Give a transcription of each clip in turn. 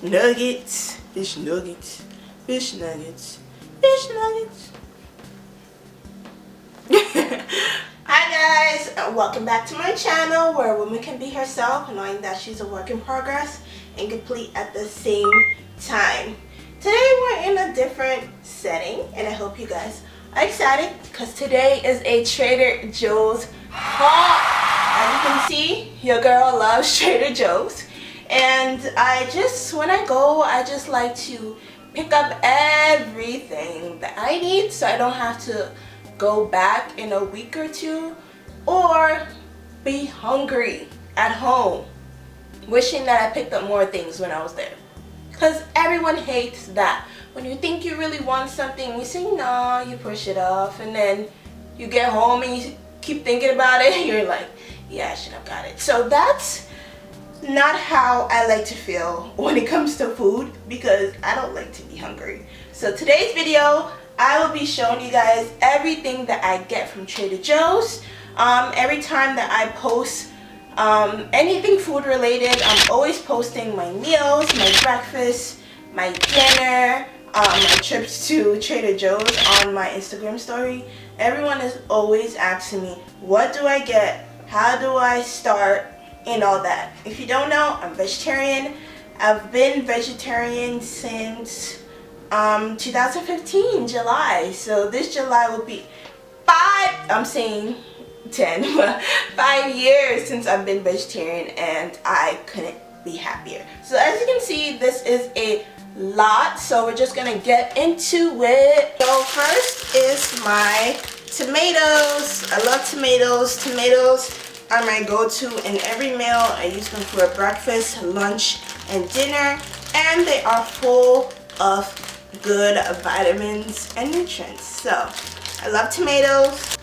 nuggets, fish nuggets, fish nuggets, fish nuggets. Hi guys, and welcome back to my channel where a woman can be herself knowing that she's a work in progress and complete at the same time. Today we're in a different setting and I hope you guys are excited because today is a Trader Joe's haul. As you can see, your girl loves Trader Joe's, and when I go, I just like to pick up everything that I need so I don't have to go back in a week or two or be hungry at home wishing that I picked up more things when I was there, because everyone hates that. When you think you really want something, you say no, you push it off, and then you get home and you keep thinking about it and you're like, yeah, I should have got it. So that's not how I like to feel when it comes to food, because I don't like to be hungry. So today's video, I will be showing you guys everything that I get from Trader Joe's. Every time that I post anything food related, I'm always posting my meals, my breakfast, my dinner, my trips to Trader Joe's on my Instagram story. Everyone is always asking me, what do I get? How do I start? And all that. If you don't know, I'm vegetarian. I've been vegetarian since 2015 July, so this July will be 5 years since I've been vegetarian, and I couldn't be happier. So as you can see, this is a lot, so we're just gonna get into it. So first is my tomatoes. I love tomatoes. Tomatoes are my go-to in every meal. I use them for breakfast, lunch, and dinner, and they are full of good vitamins and nutrients. So I love tomatoes.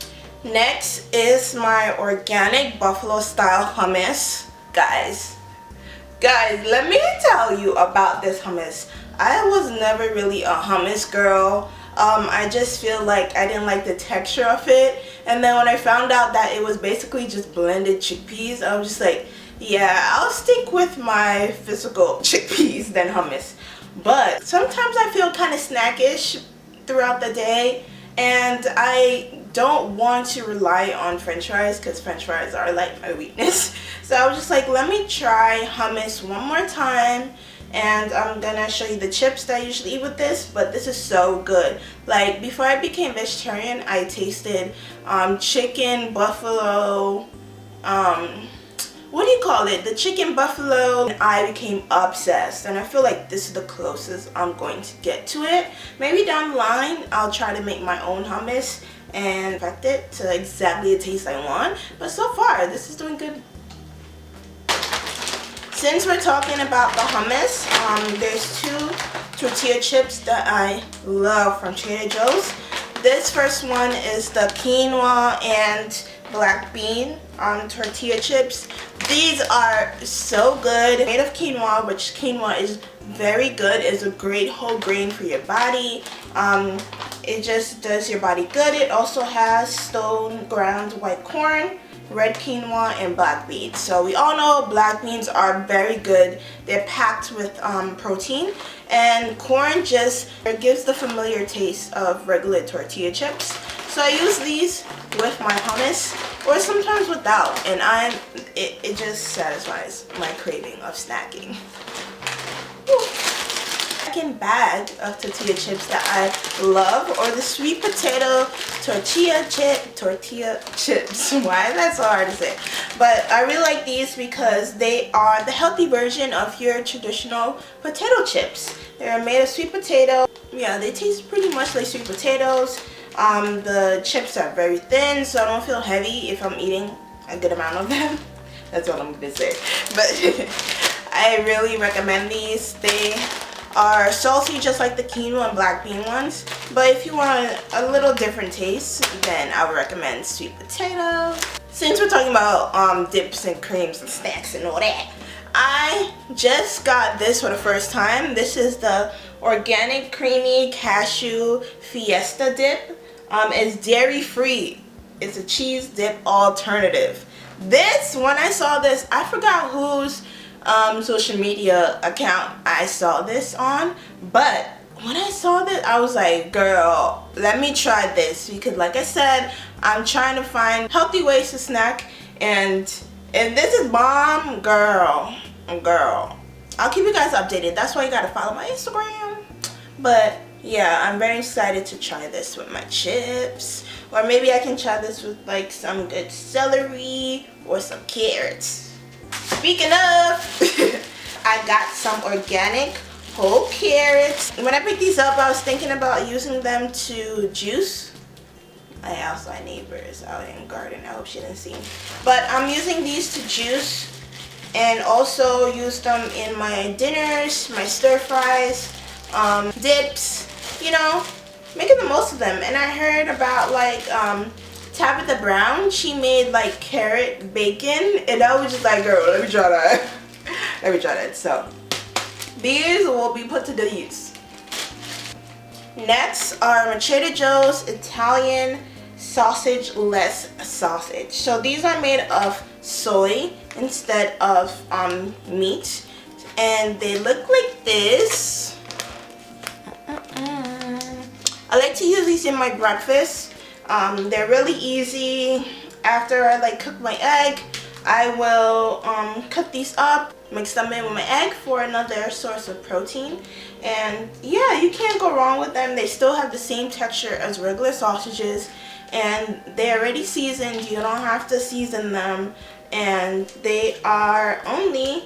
Next is my organic buffalo style hummus. Guys, let me tell you about this hummus. I was never really a hummus girl. I just feel like I didn't like the texture of it, and then when I found out that it was basically just blended chickpeas, I was just like, yeah, I'll stick with my physical chickpeas than hummus. But sometimes I feel kind of snackish throughout the day, and I don't want to rely on french fries because french fries are like my weakness. So I was just like, let me try hummus one more time, and I'm gonna show you the chips that I usually eat with this, but this is so good. Like, before I became vegetarian, I tasted chicken buffalo, what do you call it? The chicken buffalo, and I became obsessed, and I feel like this is the closest I'm going to get to it. Maybe down the line, I'll try to make my own hummus and perfect it to exactly the taste I want, but so far, this is doing good. Since we're talking about the hummus, there's two tortilla chips that I love from Trader Joe's. This first one is the quinoa and black bean tortilla chips. These are so good. Made of quinoa, which quinoa is very good. It's a great whole grain for your body. It just does your body good. It also has stone ground white corn, red quinoa, and black beans. So we all know black beans are very good. They're packed with protein, and corn just gives the familiar taste of regular tortilla chips. So I use these with my hummus, or sometimes without, and it just satisfies my craving of snacking. Second bag of tortilla chips that I love are the sweet potato tortilla chips. Why is that so hard to say? But I really like these because they are the healthy version of your traditional potato chips. They're made of sweet potato. Yeah, they taste pretty much like sweet potatoes. The chips are very thin, so I don't feel heavy if I'm eating a good amount of them. That's what I'm gonna say. But I really recommend these. They are salty just like the quinoa and black bean ones, but if you want a little different taste, then I would recommend sweet potato. Since we're talking about dips and creams and snacks and all that, I just got this for the first time. This is the organic creamy cashew fiesta dip. It's dairy free. It's a cheese dip alternative. This, when I saw this, I forgot whose social media account I saw this on, but when I saw this, I was like, girl, let me try this, because like I said, I'm trying to find healthy ways to snack, and if this is bomb, girl, I'll keep you guys updated. That's why you gotta follow my Instagram. But yeah, I'm very excited to try this with my chips, or maybe I can try this with like some good celery or some carrots. Speaking of, I got some organic whole carrots. When I picked these up, I was thinking about using them to juice. I asked my neighbors out in the garden. I hope she didn't see me. But I'm using these to juice, and also use them in my dinners, my stir fries, dips, you know, making the most of them. And I heard about like Tabitha Brown. She made like carrot bacon, and I was just like, girl, let me try that. Let me try that. So these will be put to good use. Next are my Trader Joe's Italian sausage-less sausage. So these are made of soy instead of meat, and they look like this. I like to use these in my breakfast. They're really easy. After I like cook my egg, I will cut these up, mix them in with my egg for another source of protein. And yeah, you can't go wrong with them. They still have the same texture as regular sausages, and they're already seasoned. You don't have to season them, and they are only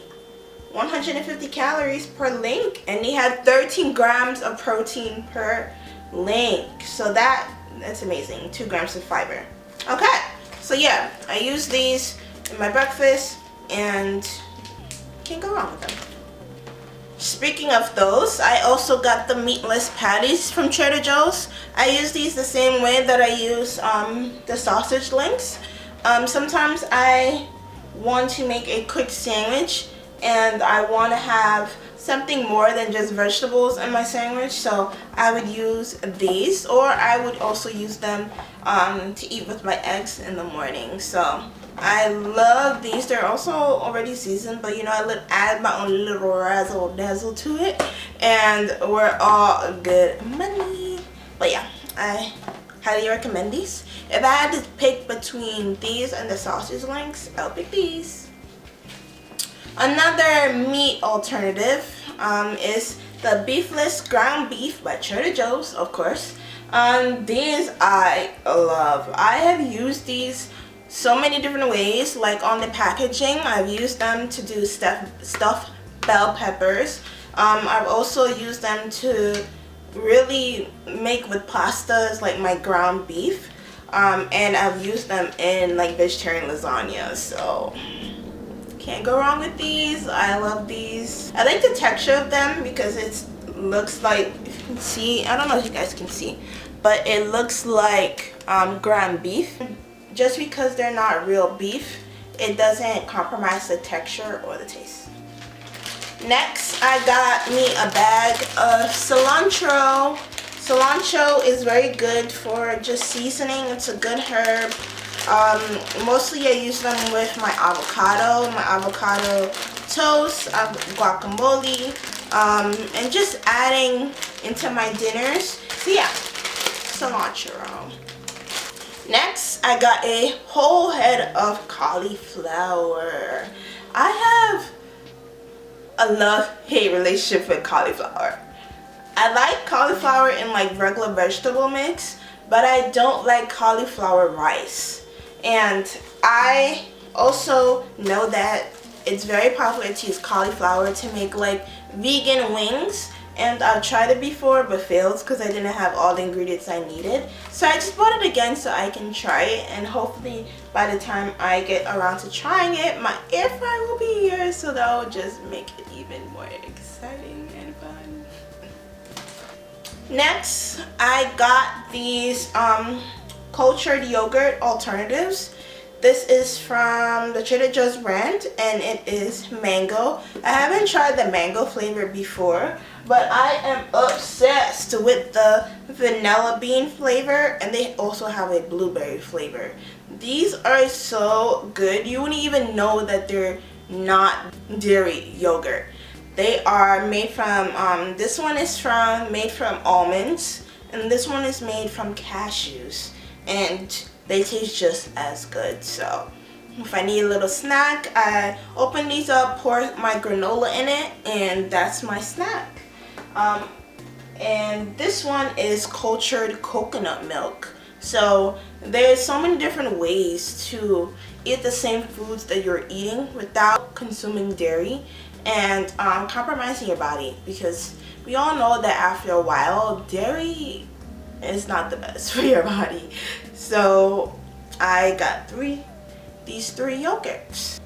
150 calories per link, and they have 13 grams of protein per link. So that's amazing. 2 grams of fiber. Okay, so yeah, I use these in my breakfast and can't go wrong with them. Speaking of those, I also got the meatless patties from Trader Joe's. I use these the same way that I use the sausage links. Sometimes I want to make a quick sandwich and I want to have something more than just vegetables in my sandwich, so I would use these, or I would also use them to eat with my eggs in the morning. So I love these. They're also already seasoned, but you know, I add my own little razzle dazzle to it, and we're all good money. But yeah, I highly recommend these. If I had to pick between these and the sausage links, I'll pick these. Another meat alternative is the beefless ground beef by Trader Joe's, of course. These I love. I have used these so many different ways. Like on the packaging, I've used them to do stuffed bell peppers. I've also used them to really make with pastas, like my ground beef. And I've used them in like vegetarian lasagna. So can't go wrong with these. I love these. I like the texture of them because it looks like, if you can see, I don't know if you guys can see, but it looks like ground beef. Just because they're not real beef, it doesn't compromise the texture or the taste. Next, I got me a bag of cilantro. Cilantro is very good for just seasoning. It's a good herb. Mostly I use them with my avocado toast, guacamole, and just adding into my dinners. So yeah, cilantro. Next, I got a whole head of cauliflower. I have a love-hate relationship with cauliflower. I like cauliflower in like regular vegetable mix, but I don't like cauliflower rice. And I also know that it's very popular to use cauliflower to make like vegan wings, and I've tried it before but failed because I didn't have all the ingredients I needed. So I just bought it again so I can try it, and hopefully by the time I get around to trying it, my air fryer will be here, so that will just make it even more exciting and fun. Next, I got these cultured yogurt alternatives. This is from the Trader Joe's brand, and it is mango. I haven't tried the mango flavor before, but I am obsessed with the vanilla bean flavor, and they also have a blueberry flavor. These are so good. You wouldn't even know that they're not dairy yogurt. They are made from, this one is made from almonds, and this one is made from cashews, and they taste just as good. So if I need a little snack, I open these up, pour my granola in it, and that's my snack. And this one is cultured coconut milk. So there's so many different ways to eat the same foods that you're eating without consuming dairy and compromising your body, because we all know that after a while dairy is not the best for your body. So I got these three yogurts.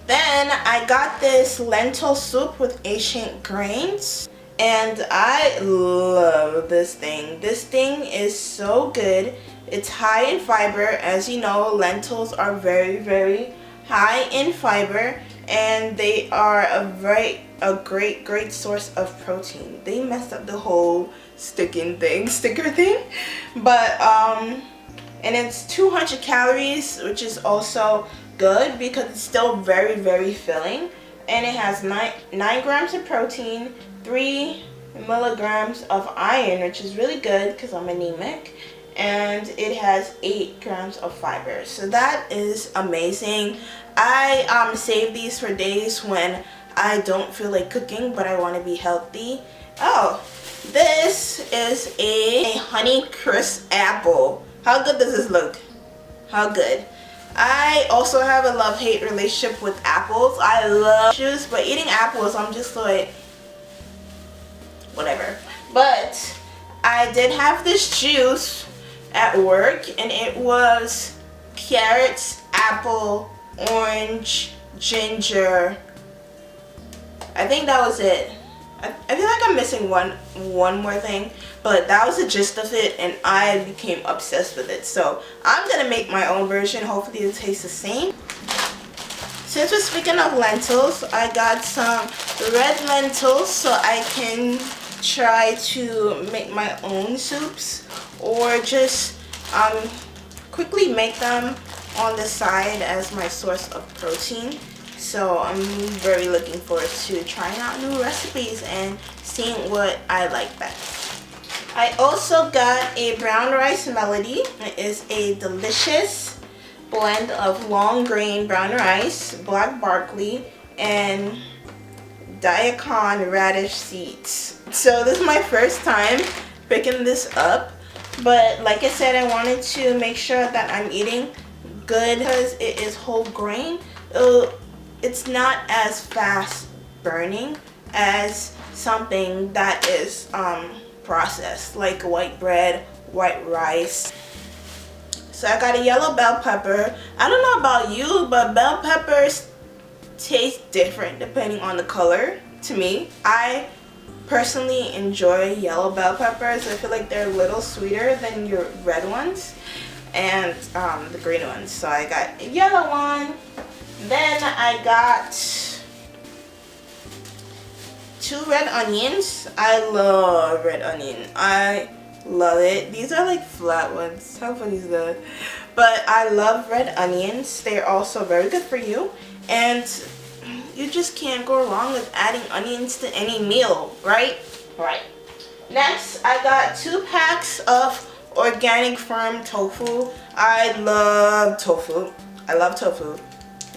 Then I got this lentil soup with ancient grains, and I love this thing. This thing is so good. It's high in fiber. As you know, lentils are very, very high in fiber, and they are a great source of protein. They messed up the whole sticker thing, but and it's 200 calories, which is also good because it's still very, very filling, and it has 9 grams of protein, 3 milligrams of iron, which is really good because I'm anemic, and it has 8 grams of fiber. So that is amazing. I save these for days when I don't feel like cooking but I want to be healthy. Oh, this is a Honey Crisp apple. How good does this look? How good? I also have a love-hate relationship with apples. I love juice, but eating apples, I'm just like, whatever. But I did have this juice at work, and it was carrots, apple, orange, ginger. I think that was it. I feel like I'm missing one more thing, but that was the gist of it, and I became obsessed with it. So I'm gonna make my own version. Hopefully it tastes the same. Since we're speaking of lentils, I got some red lentils so I can try to make my own soups, or just quickly make them on the side as my source of protein. So I'm very looking forward to trying out new recipes and seeing what I like best. I also got a brown rice melody. It is a delicious blend of long grain brown rice, black barley, and daikon radish seeds. So this is my first time picking this up, but like I said, I wanted to make sure that I'm eating good because it is whole grain. It's not as fast burning as something that is processed, like white bread, white rice. So I got a yellow bell pepper. I don't know about you, but bell peppers taste different depending on the color to me. I personally enjoy yellow bell peppers. I feel like they're a little sweeter than your red ones and the green ones. So I got a yellow one. Then I got 2 red onions. I love red onion. I love it. These are like flat ones. How funny is that? But I love red onions. They're also very good for you. And you just can't go wrong with adding onions to any meal, right? Right. Next, I got 2 packs of organic farm tofu. I love tofu. I love tofu.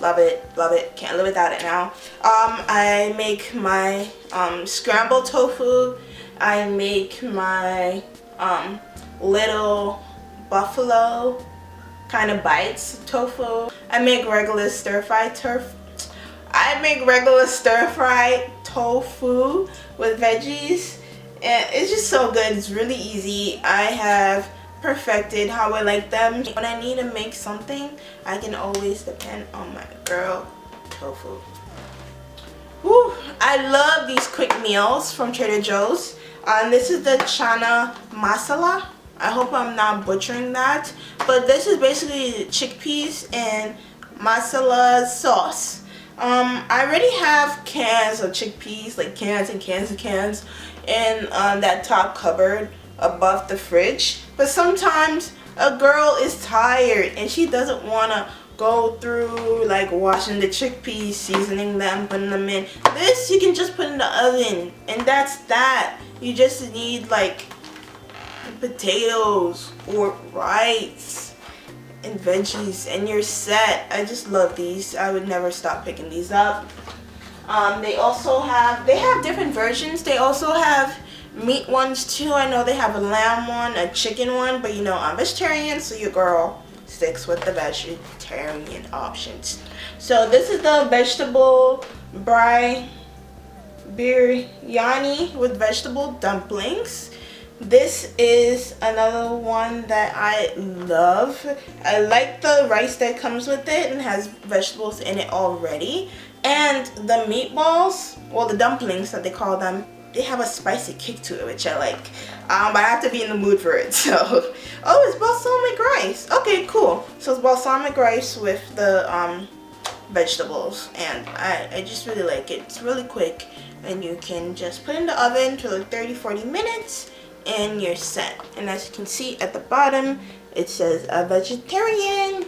Love it, love it. Can't live without it now. I make my scrambled tofu. I make my little buffalo kind of bites of tofu. I make regular stir-fried tofu with veggies, and it's just so good. It's really easy. I have perfected how I like them. When I need to make something, I can always depend on my girl tofu. Whew, I love these quick meals from Trader Joe's. This is the chana masala. I hope I'm not butchering that, but this is basically chickpeas and masala sauce. I already have cans of chickpeas, like cans and cans and cans, in that top cupboard above the fridge. But sometimes a girl is tired and she doesn't want to go through like washing the chickpeas, seasoning them, putting them in. This you can just put in the oven, and that's that. You just need like potatoes or rice and veggies, and you're set. I just love these. I would never stop picking these up. They have different versions. They also have meat ones too. I know they have a lamb one, a chicken one, but you know I'm vegetarian, so your girl sticks with the vegetarian options. So this is the vegetable biryani with vegetable dumplings. This is another one that I love. I like the rice that comes with it and has vegetables in it already. And the meatballs, well, the dumplings that they call them, they have a spicy kick to it, which I like. But I have to be in the mood for it, so. Oh, it's balsamic rice. Okay, cool. So it's balsamic rice with the vegetables, and I just really like it. It's really quick, and you can just put it in the oven for like 30-40 minutes, and you're set. And as you can see at the bottom, it says a vegetarian.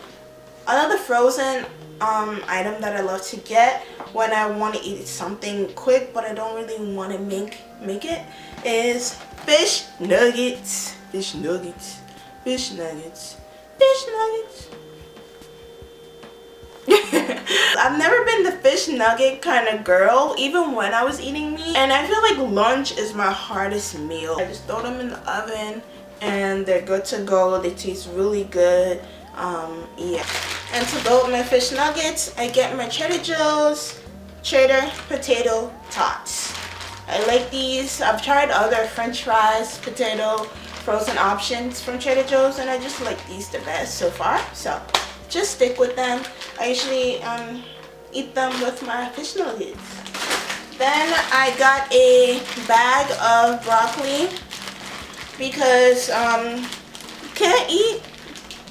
Another frozen item that I love to get when I want to eat something quick but I don't really want to make it is fish nuggets. Fish nuggets. Fish nuggets. Fish nuggets. I've never been the fish nugget kind of girl, even when I was eating meat, and I feel like lunch is my hardest meal. I just throw them in the oven and they're good to go. They taste really good. Yeah. And to go with my fish nuggets, I get my Trader Joe's Cheddar Potato Tots. I like these. I've tried other french fries, potato, frozen options from Trader Joe's, and I just like these the best so far. So just stick with them. I usually eat them with my fish nuggets. Then I got a bag of broccoli because you can't eat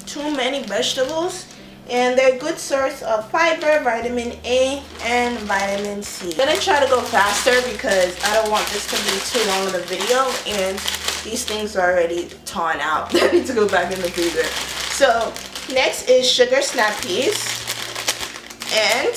too many vegetables, and they're a good source of fiber, vitamin A, and vitamin C. I'm gonna try to go faster because I don't want this to be too long of a video, and these things are already torn out. I need to go back in the freezer. So next is sugar snap peas, and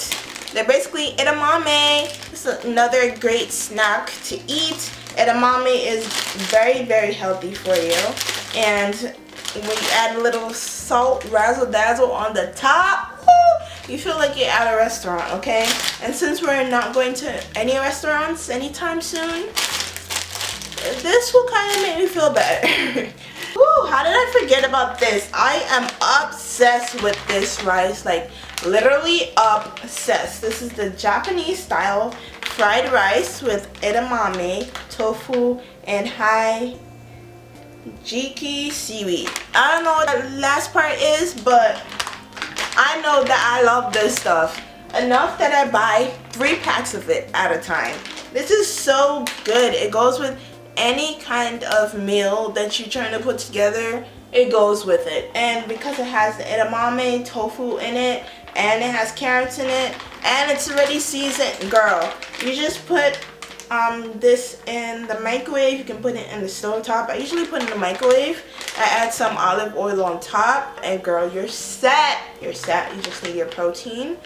they're basically edamame. This is another great snack to eat. Edamame is very, very healthy for you, and when you add a little salt razzle dazzle on the top, woo, you feel like you're at a restaurant, okay? And since we're not going to any restaurants anytime soon, this will kind of make me feel better. Woo, how did I forget about this? I am obsessed with this rice, like literally obsessed. This is the Japanese style fried rice with edamame, tofu, and hijiki seaweed. I don't know what that last part is, but I know that I love this stuff enough that I buy 3 packs of it at a time. This is so good. It goes with any kind of meal that you're trying to put together. It goes with it, and because it has the edamame, tofu in it, and it has carrots in it, and it's already seasoned, girl, you just put this in the microwave. You can put it in the stove top. I usually put it in the microwave. I add some olive oil on top, and girl, you're set. You're set. You just need your protein.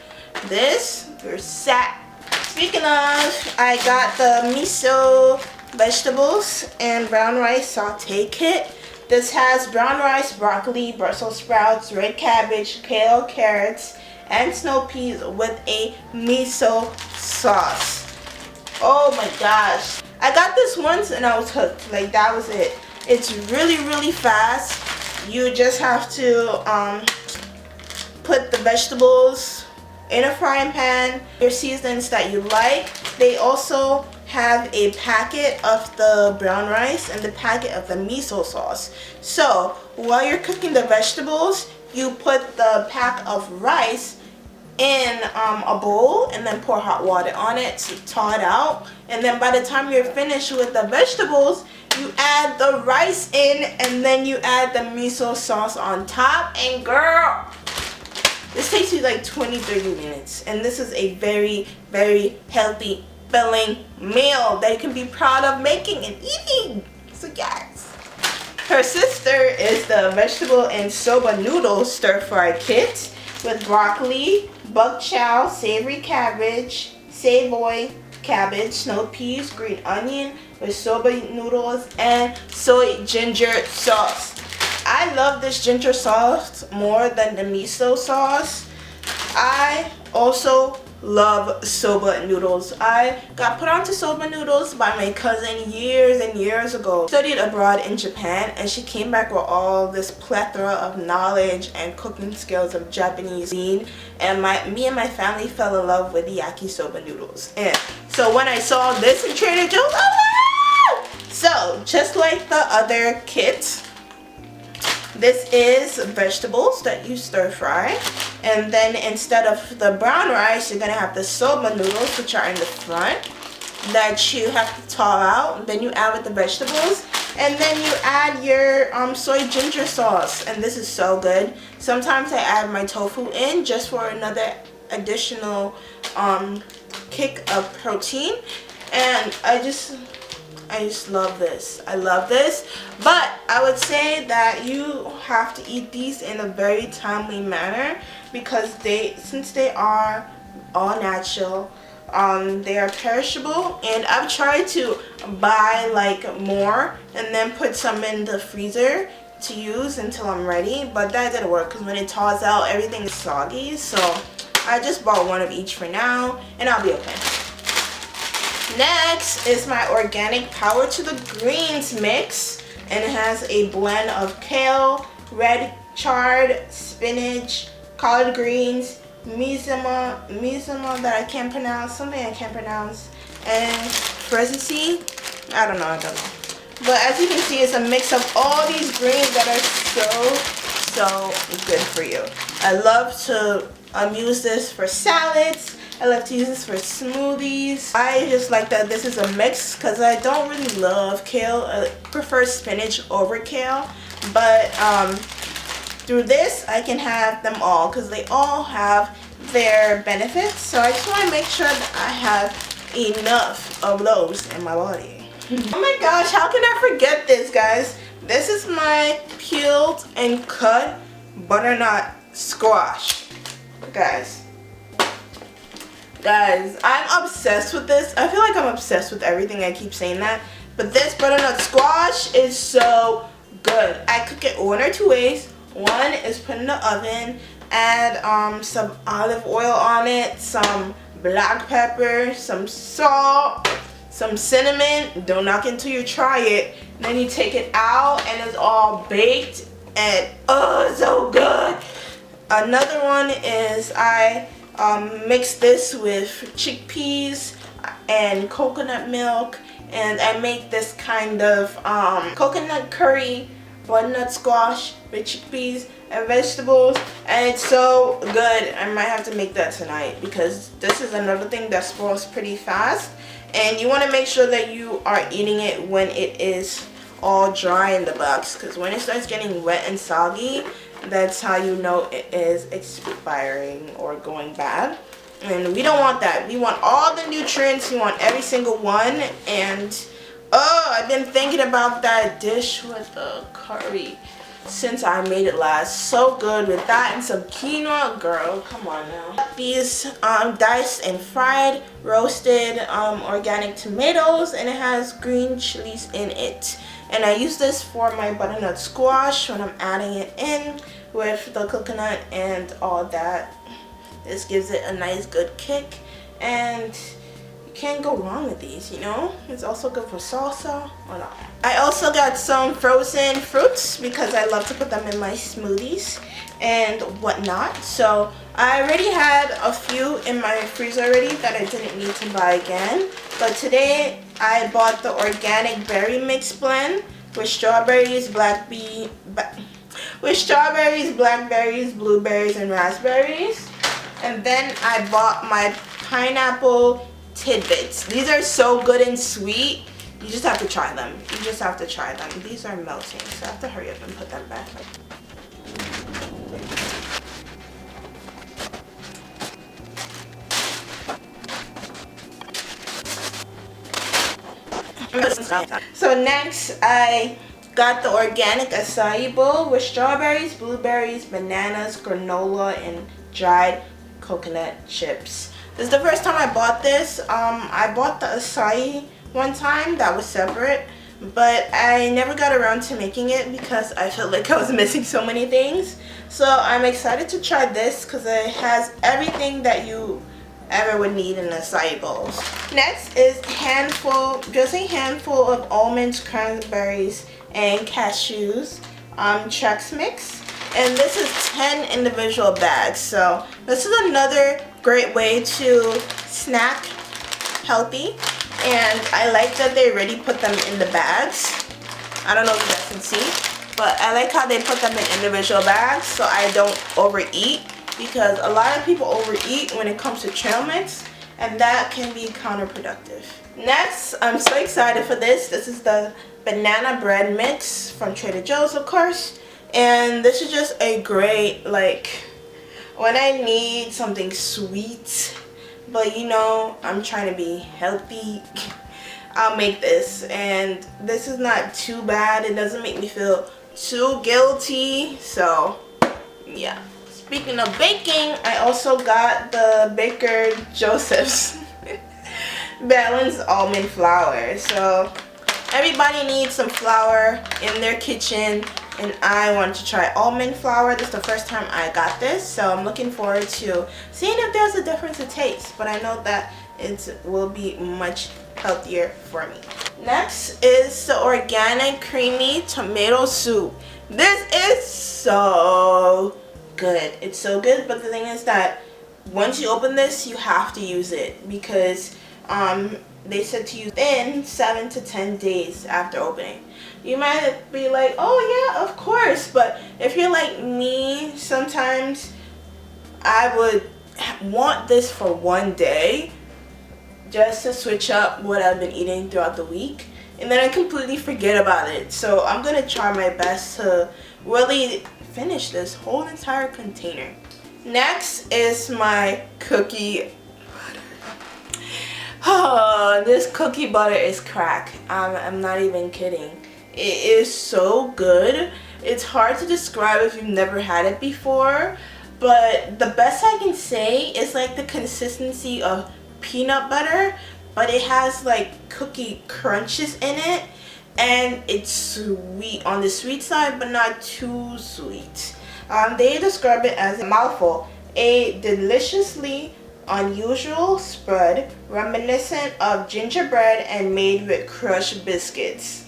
This, you're set. Speaking of, I got the miso vegetables and brown rice saute kit. This has brown rice, broccoli, Brussels sprouts, red cabbage, kale, carrots, and snow peas with a miso sauce. Oh my gosh. I got this once and I was hooked. Like, that was it. It's really, really fast. You just have to put the vegetables in a frying pan, your seasonings that you like. They also have a packet of the brown rice and the packet of the miso sauce. So while you're cooking the vegetables, you put the pack of rice in a bowl and then pour hot water on it to thaw it out, and then by the time you're finished with the vegetables, you add the rice in, and then you add the miso sauce on top, and girl, this takes you like 20-30 minutes, and this is a very, very healthy, filling meal that you can be proud of making and eating. So yes. Her sister is the vegetable and soba noodle stir fry kit. with broccoli, bok chow, savory cabbage, savoy cabbage, snow peas, green onion, with soba noodles, and soy ginger sauce. I love this ginger sauce more than the miso sauce. I also love soba noodles. I got put onto soba noodles by my cousin years and years ago. Studied abroad in Japan, and she came back with all this plethora of knowledge and cooking skills of Japanese cuisine, and me and my family fell in love with the yakisoba noodles. And so when I saw this in Trader Joe's, I was like, so just like the other kit, this is vegetables that you stir fry, and then instead of the brown rice, you're gonna have the soba noodles, which are in the front, that you have to thaw out. Then you add with the vegetables, and then you add your soy ginger sauce, and this is so good. Sometimes I add my tofu in just for another additional kick of protein, and I just love this. I love this, but I would say that you have to eat these in a very timely manner, because since they are all natural, they are perishable, and I've tried to buy like more and then put some in the freezer to use until I'm ready, but that didn't work because when it thaws out, everything is soggy. So I just bought one of each for now, and I'll be okay. Next is my organic Power to the Greens mix, and it has a blend of kale, red chard, spinach, collard greens, mizuma that I can't pronounce, something I can't pronounce, and fresity. I don't know. But as you can see, it's a mix of all these greens that are so good for you. I love to use this for salads. I love to use this for smoothies. I just like that this is a mix because I don't really love kale. I prefer spinach over kale. But through this, I can have them all because they all have their benefits. So I just want to make sure that I have enough of those in my body. Oh my gosh, how can I forget this, guys? This is my peeled and cut butternut squash. Guys, I'm obsessed with this. I feel like I'm obsessed with everything. I keep saying that. But this butternut squash is so good. I cook it one or two ways. One is put in the oven, add some olive oil on it, some black pepper, some salt, some cinnamon. Don't knock it until you try it. And then you take it out and it's all baked, and oh, it's so good. Another one is I mix this with chickpeas and coconut milk, and I make this kind of coconut curry butternut squash with chickpeas and vegetables, and it's so good. I might have to make that tonight because this is another thing that spoils pretty fast, and you want to make sure that you are eating it when it is all dry in the box, because when it starts getting wet and soggy, that's how you know it is expiring or going bad. And we don't want that. We want all the nutrients. We want every single one. And oh, I've been thinking about that dish with the curry since I made it last. So good with that and some quinoa. Girl, come on now. These diced and fried roasted organic tomatoes, and it has green chilies in it. And I use this for my butternut squash when I'm adding it in with the coconut and all that. This gives it a nice good kick, and you can't go wrong with these, you know? It's also good for salsa or not. I also got some frozen fruits because I love to put them in my smoothies and whatnot. So I already had a few in my freezer already that I didn't need to buy again. But today I bought the organic berry mix blend with strawberries, blackberries, blueberries, and raspberries. And then I bought my pineapple tidbits. These are so good and sweet. You just have to try them. You just have to try them. These are melting, so I have to hurry up and put them back. So next I got the organic acai bowl with strawberries, blueberries, bananas, granola, and dried coconut chips. This is the first time I bought this. I bought the acai one time that was separate, but I never got around to making it because I felt like I was missing so many things. So I'm excited to try this because it has everything that you ever would need in acai bowls. Next is just a handful of almonds, cranberries, and cashews Chex Mix. And this is 10 individual bags. So this is another great way to snack healthy. And I like that they already put them in the bags. I don't know if you guys can see, but I like how they put them in individual bags so I don't overeat, because a lot of people overeat when it comes to trail mix, and that can be counterproductive. Next, I'm so excited for this. This is the banana bread mix from Trader Joe's, of course. And this is just a great, like, when I need something sweet, but you know, I'm trying to be healthy, I'll make this. And this is not too bad. It doesn't make me feel too guilty. So, yeah. Speaking of baking, I also got the Baker Joseph's balanced almond flour. So everybody needs some flour in their kitchen, and I want to try almond flour. This is the first time I got this, so I'm looking forward to seeing if there's a difference in taste, but I know that it will be much healthier for me. Next is the organic creamy tomato soup. This is so good. It's so good, but the thing is that once you open this, you have to use it, because they said to use in 7 to 10 days after opening. You might be like, oh yeah, of course, but if you're like me, sometimes I would want this for one day just to switch up what I've been eating throughout the week, and then I completely forget about it. So I'm gonna try my best to really finish this whole entire container. Next is my cookie butter. Oh, this cookie butter is crack. I'm not even kidding. It is so good. It's hard to describe if you've never had it before, but the best I can say is like the consistency of peanut butter, but it has like cookie crunches in it, and it's sweet, on the sweet side, but not too sweet. They describe it as a mouthful, a deliciously unusual spread reminiscent of gingerbread and made with crushed biscuits.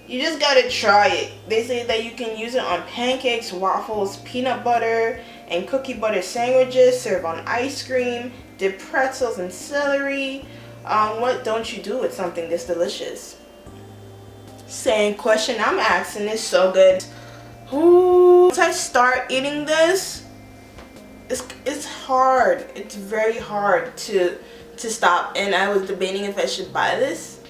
You just gotta try it. They say that you can use it on pancakes, waffles, peanut butter, and cookie butter sandwiches, serve on ice cream, dip pretzels and celery. What don't you do with something this delicious? Same question I'm asking. It's so good. Ooh. Once I start eating this, it's hard. It's very hard to stop, and I was debating if I should buy this,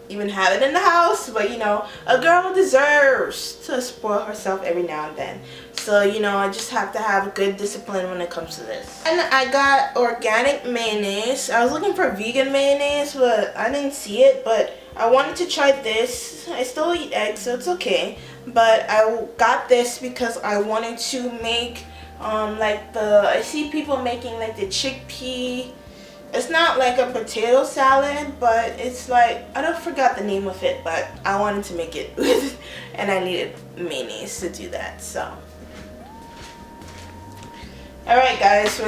even have it in the house, but you know, a girl deserves to spoil herself every now and then. So, you know, I just have to have good discipline when it comes to this. And I got organic mayonnaise. I was looking for vegan mayonnaise, but I didn't see it, but I wanted to try this. I still eat eggs, so it's okay, but I got this because I wanted to make I see people making like the chickpea. It's not like a potato salad, but it's like, I don't forgot the name of it, but I wanted to make it with, and I needed mayonnaise to do that. So, all right, guys,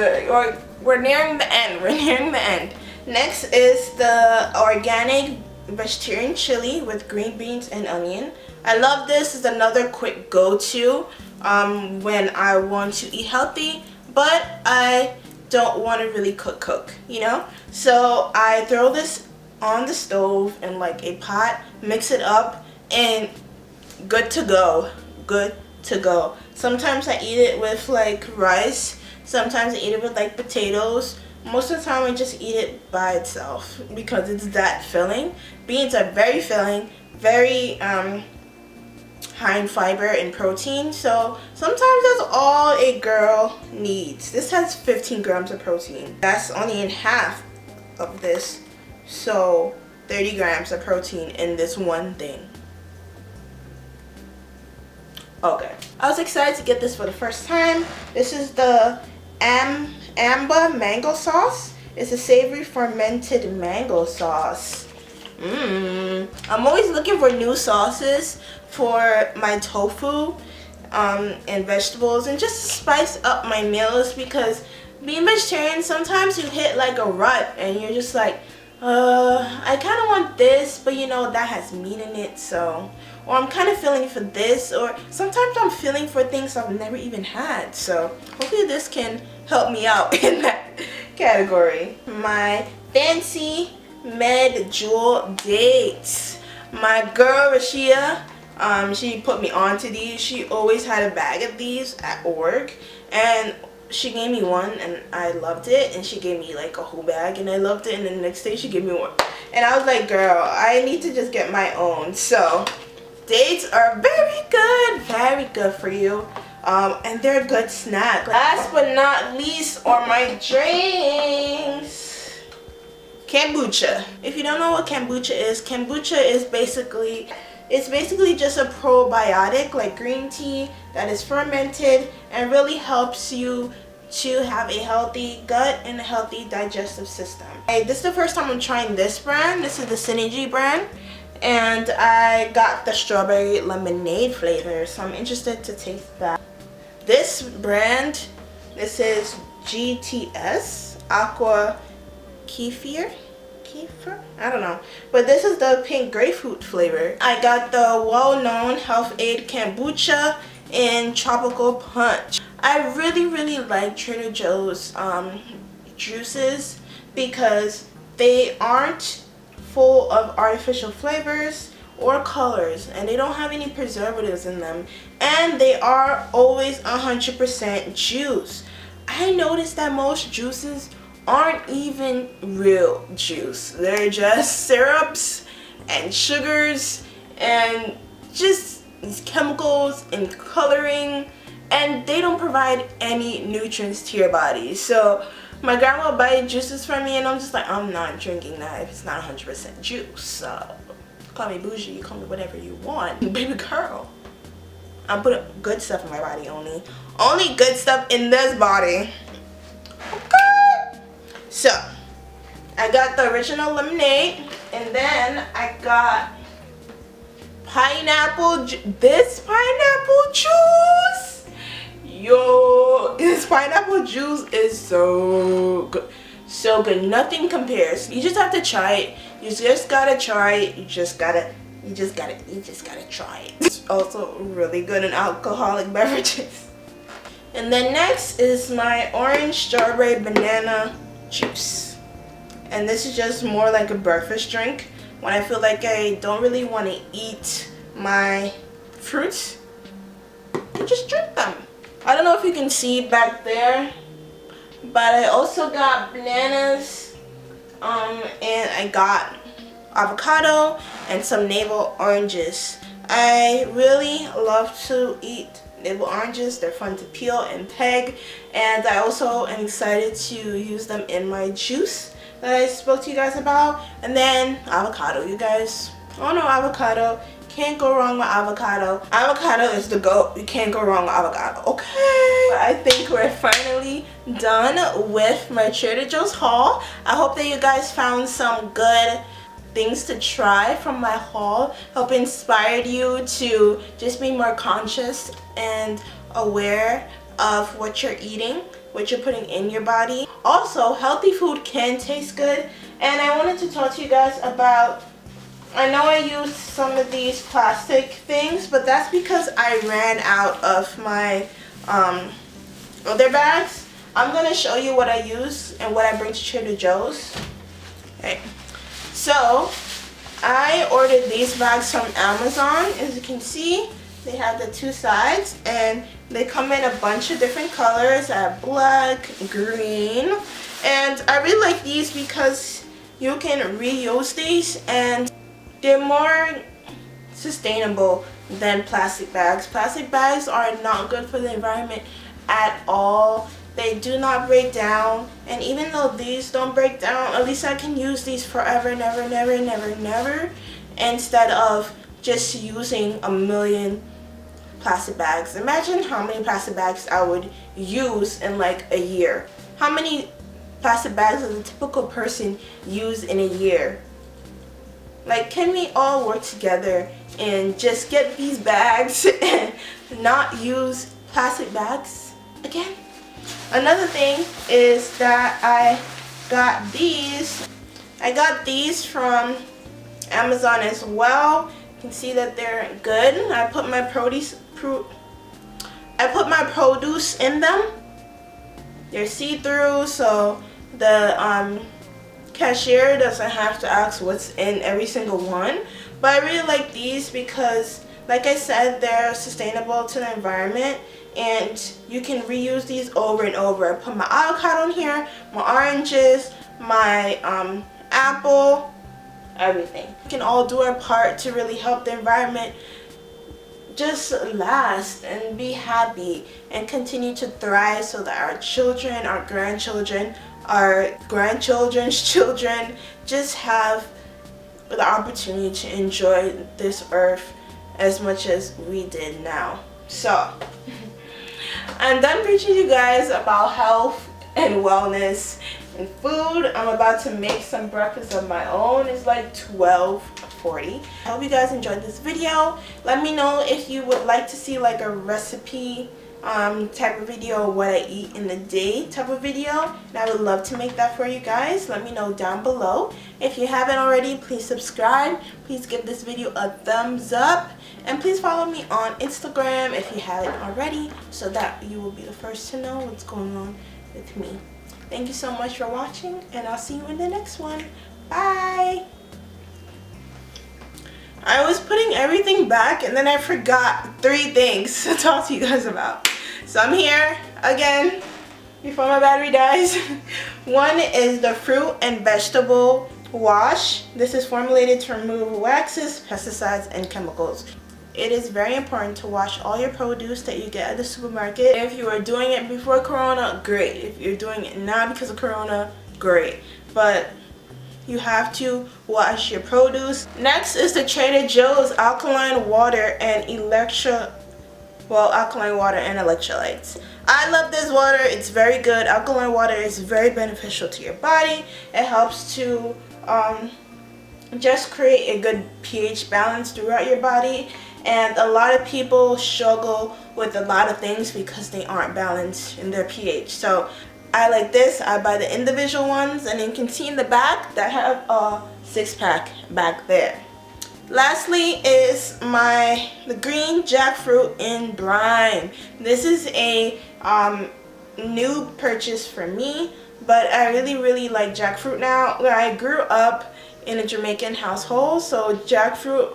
we're nearing the end. We're nearing the end. Next is the organic vegetarian chili with green beans and onion. I love this. It's another quick go-to when I want to eat healthy, but I don't want to really cook, you know? So I throw this on the stove in like a pot, mix it up, and good to go. Good to go. Sometimes I eat it with like rice. Sometimes I eat it with like potatoes. Most of the time I just eat it by itself because it's that filling. Beans are very filling, very high in fiber and protein, so sometimes that's all a girl needs. This has 15 grams of protein. That's only in half of this, so 30 grams of protein in this one thing. Okay, I was excited to get this for the first time. This is the Amber mango sauce. It's a savory fermented mango sauce. I'm always looking for new sauces for my tofu and vegetables, and just to spice up my meals, because being vegetarian, sometimes you hit like a rut and you're just like, I kind of want this, but you know that has meat in it, so, or I'm kind of feeling for this, or sometimes I'm feeling for things I've never even had, so hopefully this can help me out in that category. My fancy med jewel dates. My girl Rashia, she put me onto these. She always had a bag of these at work, and she gave me one and I loved it, and she gave me like a whole bag and I loved it, and then the next day she gave me one and I was like, girl, I need to just get my own. So dates are very good for you, and they're a good snack. Last but not least are my drinks. Kombucha. If you don't know what kombucha is basically, it's basically just a probiotic like green tea that is fermented and really helps you to have a healthy gut and a healthy digestive system. Hey, this is the first time I'm trying this brand. This is the Synergy brand, and I got the strawberry lemonade flavor, so I'm interested to taste that. This brand, this is GTS Aqua Kefir, I don't know, but this is the pink grapefruit flavor. I got the well-known Health Aid Kombucha in Tropical Punch. I really like Trader Joe's juices because they aren't full of artificial flavors or colors, and they don't have any preservatives in them, and they are always 100% juice. I noticed that most juices aren't even real juice. They're just syrups and sugars and just these chemicals and coloring, and they don't provide any nutrients to your body. So my grandma would buy juices for me and I'm just like, I'm not drinking that if it's not 100% juice. Call me bougie, you call me whatever you want. Baby girl, I'm putting good stuff in my body only. Only good stuff in this body. Okay. So, I got the original lemonade, and then I got this pineapple juice. Yo, this pineapple juice is so good. So good. Nothing compares. You just have to try it. You just gotta try it. You just gotta try it. It's also really good in alcoholic beverages. And then next is my orange strawberry banana juice, and this is just more like a breakfast drink when I feel like I don't really want to eat my fruits. I just drink them. I don't know if you can see back there, but I also got bananas, and I got avocado and some navel oranges. I really love to eat navel oranges. They're fun to peel and peg, and I also am excited to use them in my juice that I spoke to you guys about. And then avocado, you guys. Oh no, avocado. Can't go wrong with avocado. Avocado is the GOAT. You can't go wrong with avocado. Okay. I think we're finally done with my Trader Joe's haul. I hope that you guys found some good things to try from my haul. Hope it inspired you to just be more conscious and aware of what you're eating, what you're putting in your body. Also, healthy food can taste good, and I wanted to talk to you guys about, I know I used some of these plastic things, but that's because I ran out of my other bags. I'm gonna show you what I use and what I bring to Trader Joe's. Okay. So I ordered these bags from Amazon. As you can see, they have the two sides, and they come in a bunch of different colors. I have black, green, and I really like these because you can reuse these, and they're more sustainable than plastic bags. Plastic bags are not good for the environment at all. They do not break down, and even though these don't break down, at least I can use these forever, never, instead of just using a million plastic bags. Imagine how many plastic bags I would use in like a year. How many plastic bags does a typical person use in a year? Like, can we all work together and just get these bags and not use plastic bags again? Another thing is that I got these. I got these from Amazon as well. You can see that they're good. I put my produce in them. They're see-through, so the cashier doesn't have to ask what's in every single one. But I really like these because, like I said, they're sustainable to the environment, and you can reuse these over and over. I put my avocado in here, my oranges, my apple, everything. We can all do our part to really help the environment just last and be happy and continue to thrive, so that our children, our grandchildren, our grandchildren's children just have the opportunity to enjoy this earth as much as we did now. So I'm done preaching to you guys about health and wellness and food. I'm about to make some breakfast of my own. It's like 12:40. I hope you guys enjoyed this video. Let me know if you would like to see like a recipe type of video, what I eat in the day type of video, and I would love to make that for you guys. Let me know down below. If you haven't already, please subscribe. Please give this video a thumbs up, and please follow me on Instagram if you haven't already, so that you will be the first to know what's going on with me. Thank you so much for watching, and I'll see you in the next one. Bye! I was putting everything back and then I forgot 3 things to talk to you guys about. So I'm here again before my battery dies. One is the fruit and vegetable wash. This is formulated to remove waxes, pesticides, and chemicals. It is very important to wash all your produce that you get at the supermarket. If you are doing it before Corona, great. If you're doing it now because of Corona, great. But you have to wash your produce. Next is the Trader Joe's alkaline water and alkaline water and electrolytes. I love this water. It's very good. Alkaline water is very beneficial to your body. It helps to just create a good pH balance throughout your body. And a lot of people struggle with a lot of things because they aren't balanced in their pH. So I like this. I buy the individual ones, and you can see in the back that I have a 6-pack back there. Lastly is the green jackfruit in brine. This is a new purchase for me, but I really like jackfruit now. I grew up in a Jamaican household, so jackfruit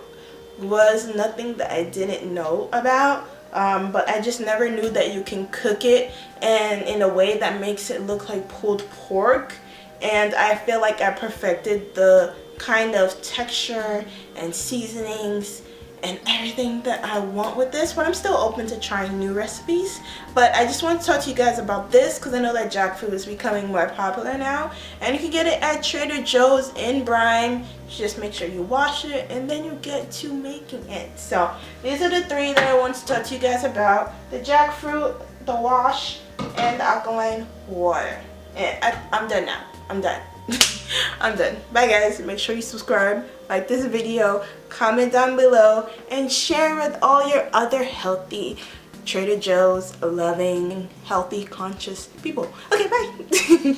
was nothing that I didn't know about. But I just never knew that you can cook it and in a way that makes it look like pulled pork, and I feel like I perfected the kind of texture and seasonings and everything that I want with this. But I'm still open to trying new recipes. But I just want to talk to you guys about this because I know that jackfruit is becoming more popular now, and you can get it at Trader Joe's in brine. Just make sure you wash it and then you get to making it. So these are the 3 that I want to talk to you guys about: the jackfruit, the wash, and the alkaline water. And I'm done now. I'm done. I'm done. Bye guys. Make sure you subscribe, like this video, comment down below, and share with all your other healthy Trader Joe's loving, healthy, conscious people. Okay, bye.